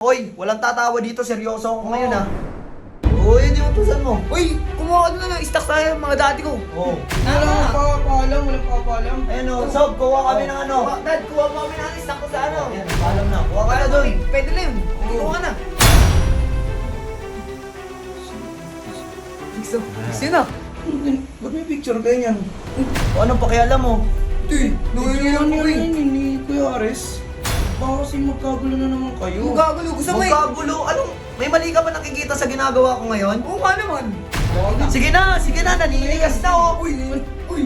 Hoy, walang tatawa dito. Seryoso ako ngayon ha. Hoy, hindi utusan mo. Uy, kumuha ka na ng stocks tayo ng mga dati ko. Oo. Walang papaalam. Ayun o, Sob, kuha kami ng ano. Dad, kuha mo kami ng stock ko sa ano. Ayan, paalam na. Kuha ka na doon. Pwede na yun. Kuha ka na. Sino? Ba't may picture kayo niyan? O, anong pakialam mo? Tuy, nangyayari ako eh. Ni Kuya Ares. Baka kasi magkagulo na naman kayo. Yung gagulo, gusto mo eh. Magkagulo. Anong, may mali ka ba nakikita sa ginagawa ko ngayon? Oo nga naman. Sige na, naninigas na oh. Uy,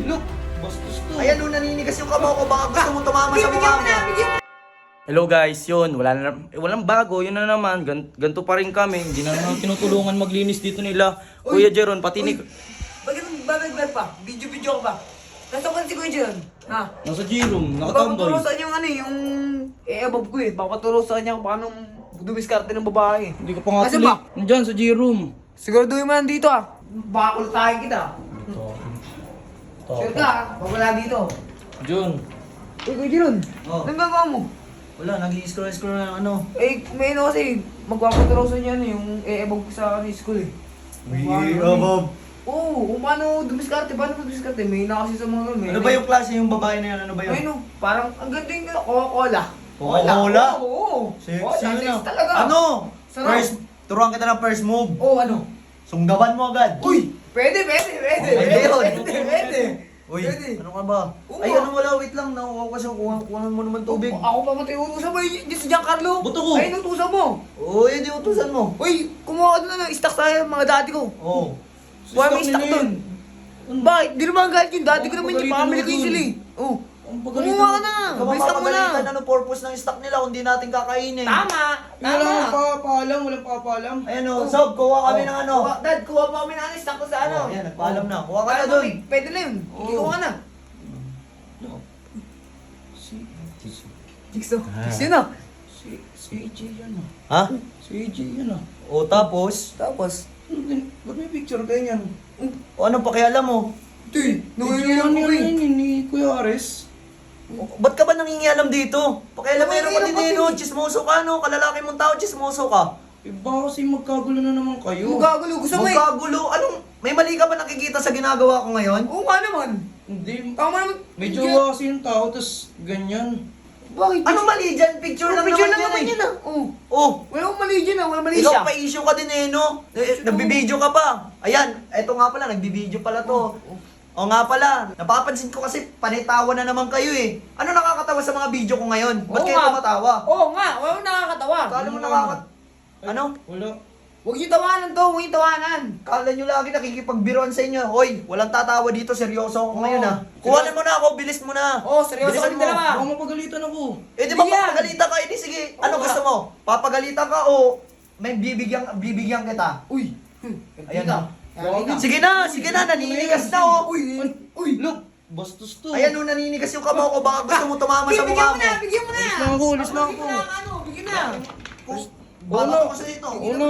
look. Bastos to. Ayan o, naninigas yung kamao ko. Baka gusto mo tumama sa mukha mo. Hello guys, yun, walang bago, yun na naman, ganito pa rin kami, hindi na naman tinutulungan maglinis dito nila. Kuya Jeron, pati ni... Bakit pa? Video ka pa? Nasaan ka si Kuya John? Ha? Nasa G-room, Papaturo nakatambay. sa kanya yung ano eh, yung above ko eh. Papaturo sa kanya kung paano dumiskarte ng babae. Hindi ka pa nga Nasaan tuloy. ba? Nandyan, sa G-room. Siguraduhin mo nandito ah. Bakul tayo kita. Sure ka ah, pag wala dito. John. Uy, Kuya John, Oh. anong gagawa mo? Wala, nag-i-scroll na ano. Eh, may ano kasi, magpapaturo sa niya ano, yung above ko sa ano, school eh. Bob. Oo, kung paano dumiskarte, paano dumiskarte? May na kasi sa mga ganun. Ano ba yung klase yung babae na yan? Ano ba yun? Ayun oh, parang ang ganda yung Coca-Cola. Coca-Cola? Oo. Sino Cola, na? talaga. Ano? Sarap. Turuan kita ng first move. Oo, ano? Sunggaban mo agad. Uy! Pwede. Pwede yun. Pwede. Uy, Pwede. ano ka ba? Oo. Ay, ano wala, wait lang. Nakuha ko kasi kuha mo naman tubig. Ako pa matay utusan mo, yung si Giancarlo. Buto ko. Ayun, utusan mo. Uy, hindi utusan mo. Uy, kumuha ka na ng stocks tayo ng mga dati ko. Oo. Kuha mo yung stock doon. Bakit? Di naman galit yung dati ko naman yung pamili ko yung sila eh. Oo. Kumuha ka na. Bilisan mo na. Ano purpose ng stock nila kung di natin kakainin? Tama. Walang papaalam. Ayun o, Sob, kuha kami ng ano. Dad, kuha mo kami ng stock ko sa ano. Ayan, nagpaalam na. Kuha ka na Ano, doon. pwede na yun. Kuha ka na. Jigsaw. Sino? Si AJ yan ah. Ha? Si AJ yan ah. O tapos? Tapos? Ba't may picture kayo niyan? O anong pakialam mo? Tuy, nangyayari ako eh. Ni Kuya Ares. Ba't ka ba nangingialam dito? Pakialam meron ka din Nangingialam no? Chismoso ka no? Kalalaki mong tao, chismoso ka. Eh baka kasi magkagulo na naman kayo. Yung gagulo, gusto mo eh. Magkagulo. Anong, may mali ka ba nakikita sa ginagawa ko ngayon? Oo nga naman. Hindi. Tama naman. May jowa kasi yung tao, tas ganyan. Bakit? Anong mali dyan? Picture lang Picture lang naman naman yan yun ah. Oo. Oh, Wala akong mali dyan ah, wala mali ikaw siya. pa issue ka din eh, no? Nagbibideo ka pa. Ayan, eto nga pala, nagbibideo pala to. O nga pala, napapansin ko kasi panitawa na naman kayo eh. Ano nakakatawa sa mga video ko ngayon? Ba't Oo kayo nga. tumatawa? Oo nga, wala akong nakakatawa. Kala mo Ano? Wala. Huwag yung tawanan to, huwag yung tawanan. Kala nyo lagi nakikipagbiroan sa inyo. Hoy, walang tatawa dito. Seryoso ako ngayon ha. Seryoso. Kuhanan mo na ako, bilis mo na. Oo, seryoso Bilisan kami mo. dalawa. Baka mapagalitan ako. Eh di ba Sige yan. papagalitan ka? Eh di sige. Ano Oo gusto nga. mo? Papagalitan ka o may bibigyan kita? Uy. Ayan Ikaw. na. Sige na, naninigas na oh. Uy, Look, bastos to. Ayan o, naninigas yung kamao ko. Baka gusto mo tumama sa mukha mo. Bigyan mo na. Alis na ako. Ano, bigyan na. Baka ko sa dito. Una.